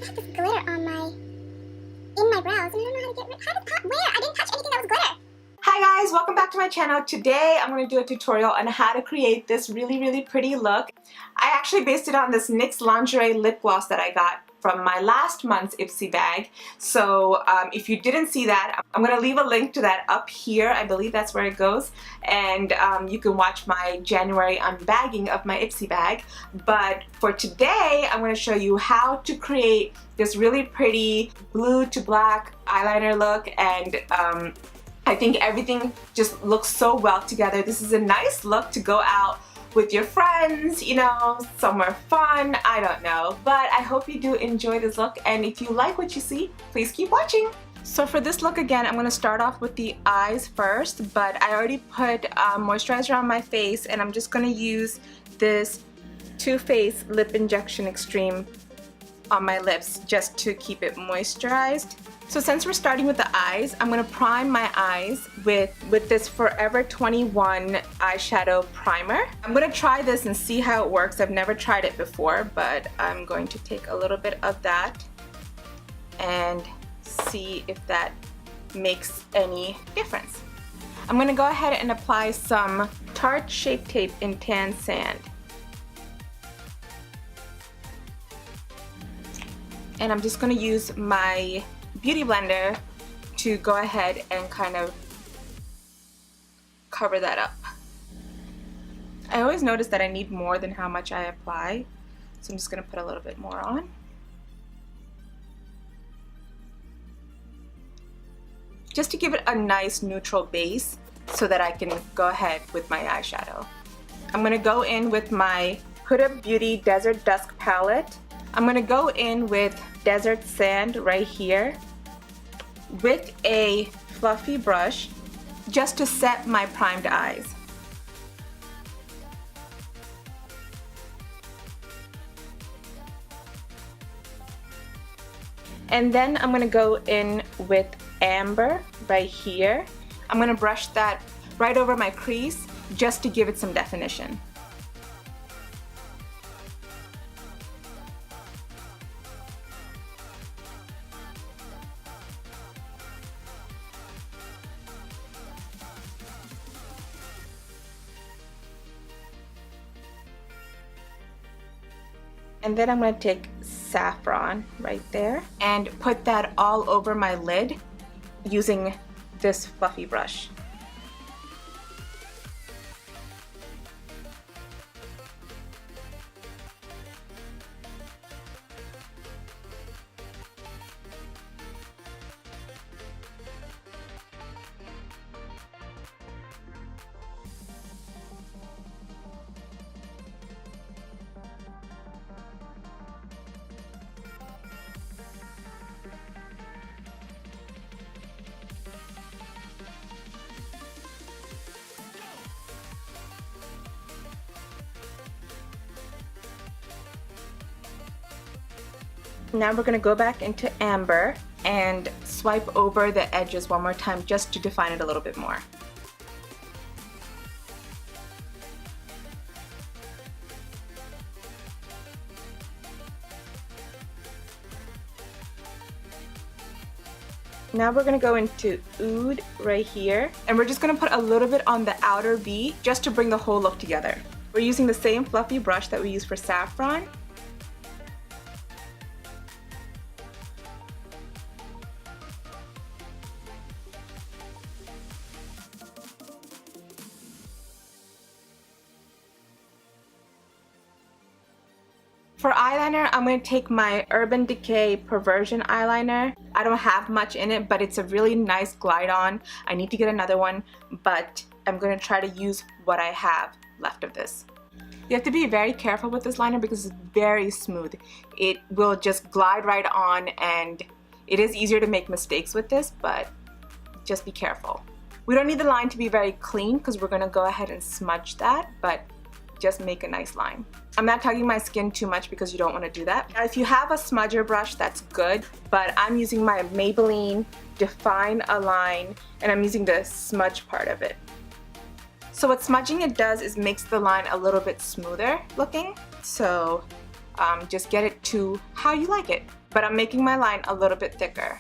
have this glitter on in my brows, and I don't know how to get rid. Where? I didn't touch anything that was glitter. Hi guys, welcome back to my channel. Today I'm going to do a tutorial on how to create this really pretty look. I actually based it on this NYX Lingerie Lip Gloss that I got from my last month's Ipsy bag. So if you didn't see that, I'm going to leave a link to that up here. I believe that's where it goes. And you can watch my January unbagging of my Ipsy bag. But for today, I'm going to show you how to create this really pretty blue to black eyeliner look. And I think everything just looks so well together. This is a nice look to go out with your friends, you know, somewhere fun, I don't know. But I hope you do enjoy this look, and if you like what you see, please keep watching. So for this look, again, I'm going to start off with the eyes first, but I already put moisturizer on my face, and I'm just going to use this Too Faced Lip Injection Extreme on my lips just to keep it moisturized. So since we're starting with the eyes, I'm going to prime my eyes with this Forever 21 eyeshadow primer. I'm going to try this and see how it works. I've never tried it before, but I'm going to take a little bit of that and see if that makes any difference. I'm going to go ahead and apply some Tarte Shape Tape in Tan Sand. And I'm just going to use my Beauty Blender to go ahead and kind of cover that up. I always notice that I need more than how much I apply, so I'm just going to put a little bit more on. Just to give it a nice neutral base so that I can go ahead with my eyeshadow. I'm going to go in with my Huda Beauty Desert Dusk palette. I'm going to go in with Desert Sand right here with a fluffy brush just to set my primed eyes. And then I'm going to go in with Amber right here. I'm going to brush that right over my crease just to give it some definition. And then I'm going to take Saffron right there and put that all over my lid using this fluffy brush. Now we're going to go back into Amber and swipe over the edges one more time just to define it a little bit more. Now we're going to go into Oud right here, and we're just going to put a little bit on the outer V just to bring the whole look together. We're using the same fluffy brush that we used for Saffron. For eyeliner, I'm going to take my Urban Decay Perversion eyeliner. I don't have much in it, but it's a really nice glide on. I need to get another one, but I'm going to try to use what I have left of this. You have to be very careful with this liner because it's very smooth. It will just glide right on, and it is easier to make mistakes with this, but just be careful. We don't need the line to be very clean because we're going to go ahead and smudge that, but just make a nice line. I'm not tugging my skin too much because you don't want to do that. Now, if you have a smudger brush, that's good, but I'm using my Maybelline Define Align, and I'm using the smudge part of it. So what smudging it does is makes the line a little bit smoother looking. So Just get it to how you like it. But I'm making my line a little bit thicker.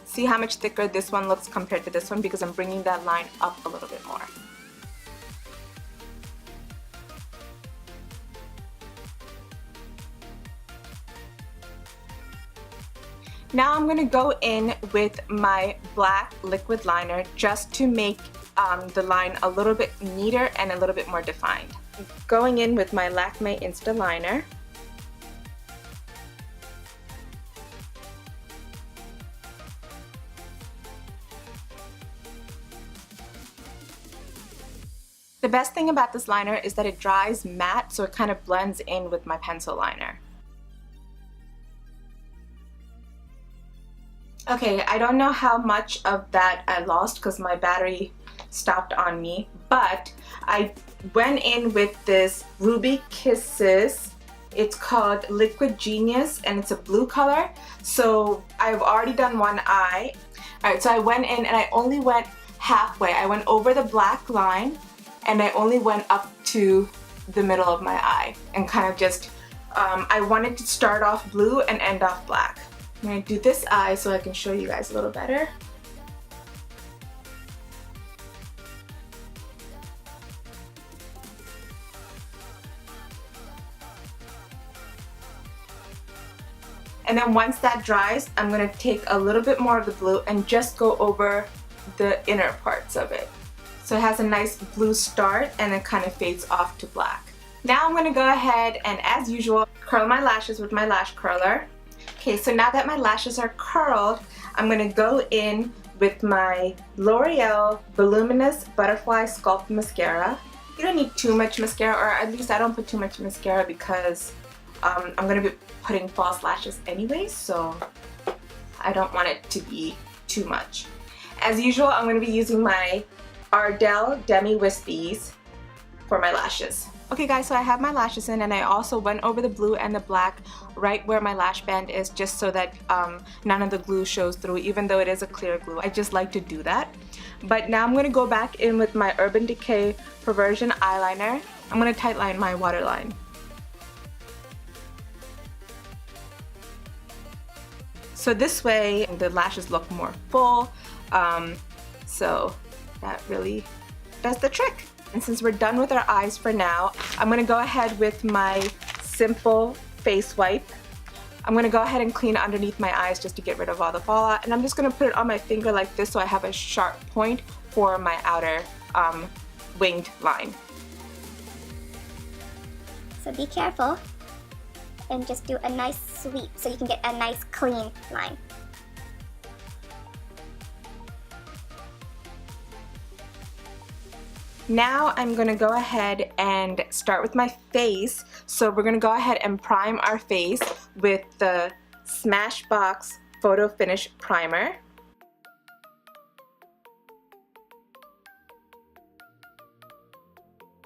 See how much thicker this one looks compared to this one, because I'm bringing that line up a little bit more. Now I'm going to go in with my black liquid liner just to make the line a little bit neater and a little bit more defined. Going in with my LAKME Insta-Liner. The best thing about this liner is that it dries matte, so it kind of blends in with my pencil liner. Okay, I don't know how much of that I lost because my battery stopped on me, but I went in with this Ruby Kisses. It's called Liquid Genius and it's a blue color. So I've already done one eye. Alright, so I went in and I only went halfway. I went over the black line and I only went up to the middle of my eye and kind of just, I wanted to start off blue and end off black. I'm going to do this eye so I can show you guys a little better. And then once that dries, I'm going to take a little bit more of the blue and just go over the inner parts of it. So it has a nice blue start and it kind of fades off to black. Now I'm going to go ahead and, as usual, curl my lashes with my lash curler. Okay, so now that my lashes are curled, I'm going to go in with my L'Oreal Voluminous Butterfly Sculpt Mascara. You don't need too much mascara, or at least I don't put too much mascara because I'm going to be putting false lashes anyway, so I don't want it to be too much. As usual, I'm going to be using my Ardell Demi Wispies for my lashes. Okay guys, so I have my lashes in and I also went over the blue and the black right where my lash band is, just so that none of the glue shows through, even though it is a clear glue. I just like to do that. But now I'm going to go back in with my Urban Decay Perversion eyeliner. I'm going to tightline my waterline. So this way the lashes look more full, so that really does the trick. And since we're done with our eyes for now, I'm going to go ahead with my simple face wipe. I'm going to go ahead and clean underneath my eyes just to get rid of all the fallout. And I'm just going to put it on my finger like this so I have a sharp point for my outer winged line. So be careful and just do a nice sweep so you can get a nice clean line. Now I'm going to go ahead and start with my face. So we're going to go ahead and prime our face with the Smashbox Photo Finish Primer.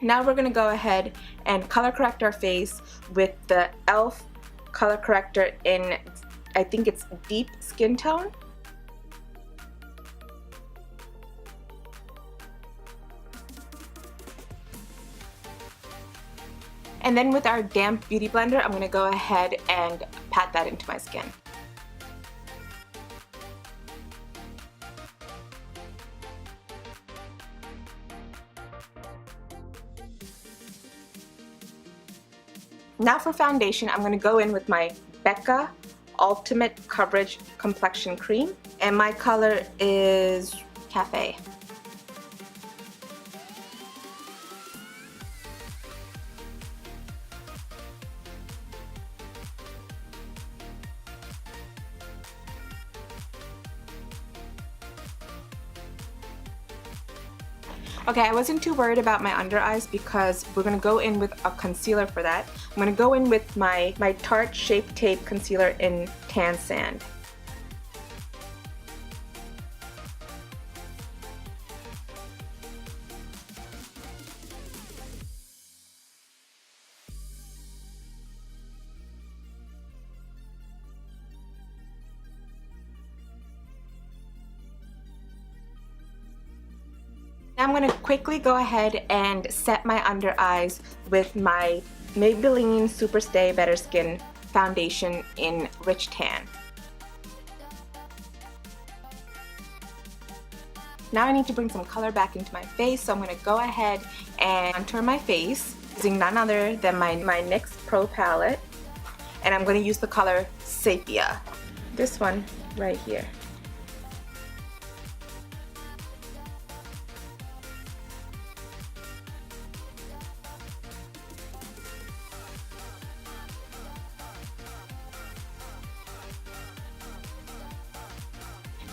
Now we're going to go ahead and color correct our face with the e.l.f. color corrector in, I think it's deep skin tone. And then with our damp beauty blender, I'm going to go ahead and pat that into my skin. Now for foundation, I'm going to go in with my BECCA Ultimate Coverage Complexion Cream, and my color is Cafe. Okay, I wasn't too worried about my under eyes because we're going to go in with a concealer for that. I'm going to go in with my Tarte Shape Tape Concealer in Tan Sand. I'm going to quickly go ahead and set my under eyes with my Maybelline Super Stay Better Skin foundation in Rich Tan. Now I need to bring some color back into my face, so I'm going to go ahead and contour my face using none other than my NYX Pro palette, and I'm going to use the color Sepia, this one right here.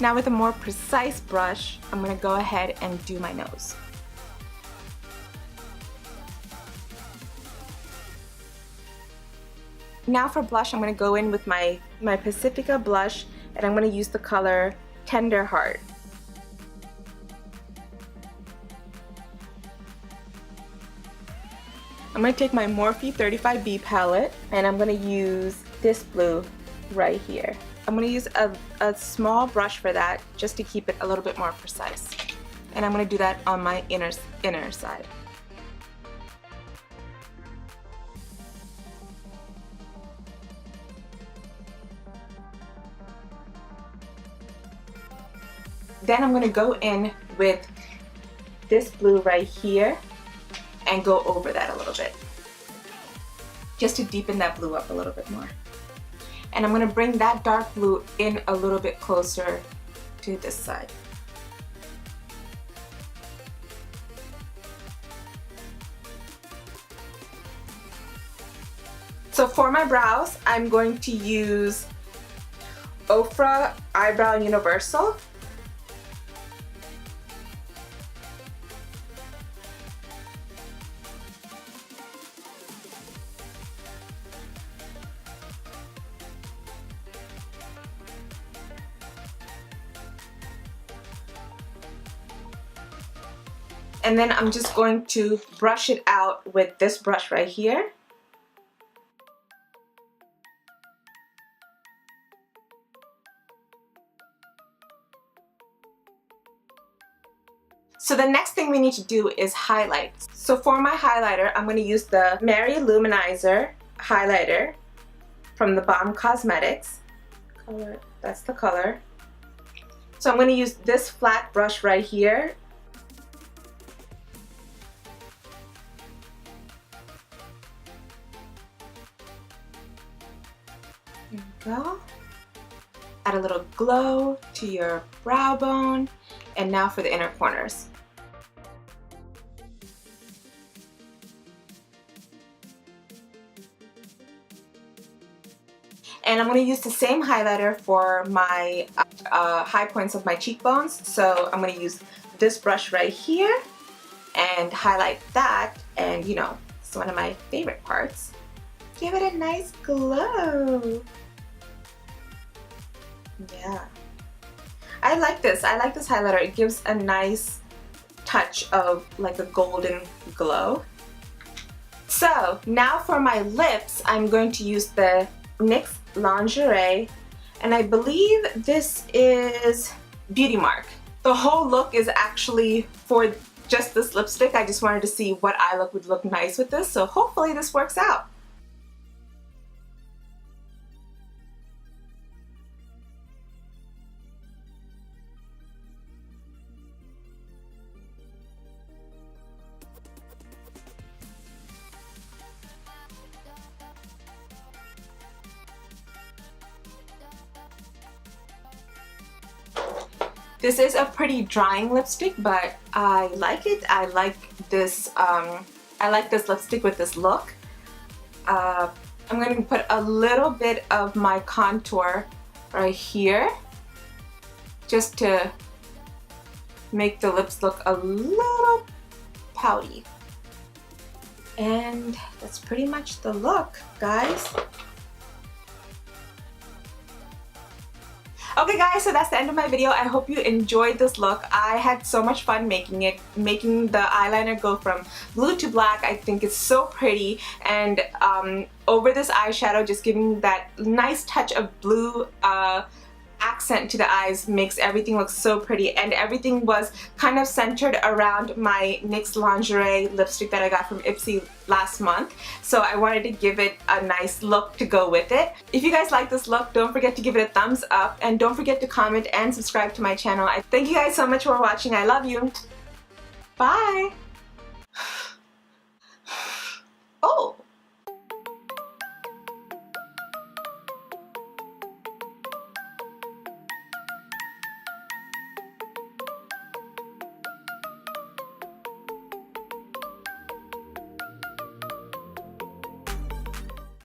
Now with a more precise brush, I'm going to go ahead and do my nose. Now for blush, I'm going to go in with my PACIFICA blush, and I'm going to use the color Tenderheart. I'm going to take my Morphe 35B palette, and I'm going to use this blue right here. I'm going to use a small brush for that, just to keep it a little bit more precise. And I'm going to do that on my inner side. Then I'm going to go in with this blue right here and go over that a little bit, just to deepen that blue up a little bit more. And I'm going to bring that dark blue in a little bit closer to this side. So for my brows, I'm going to use OFRA Eyebrow Universal. And then I'm just going to brush it out with this brush right here. So the next thing we need to do is highlight. So for my highlighter, I'm going to use the Mary Luminizer highlighter from the Balm Cosmetics. That's the color. So I'm going to use this flat brush right here. There we go. Add a little glow to your brow bone. And now for the inner corners. And I'm going to use the same highlighter for my high points of my cheekbones. So I'm going to use this brush right here and highlight that. And you know, it's one of my favorite parts. Give it a nice glow. Yeah. I like this highlighter. It gives a nice touch of like a golden glow. So now for my lips, I'm going to use the NYX Lingerie, and I believe this is Beauty Mark. The whole look is actually for just this lipstick. I just wanted to see what eye look would look nice with this, so hopefully this works out. This is a pretty drying lipstick, but I like it. I like this lipstick with this look. I'm going to put a little bit of my contour right here, just to make the lips look a little pouty. And that's pretty much the look, guys. Okay guys, so that's the end of my video. I hope you enjoyed this look. I had so much fun making it, making the eyeliner go from blue to black. I think it's so pretty, and over this eyeshadow, just giving that nice touch of blue accent to the eyes makes everything look so pretty, and everything was kind of centered around my NYX Lingerie lipstick that I got from Ipsy last month, so I wanted to give it a nice look to go with it. If you guys like this look, don't forget to give it a thumbs up, and don't forget to comment and subscribe to my channel. I thank you guys so much for watching. I love you. Bye!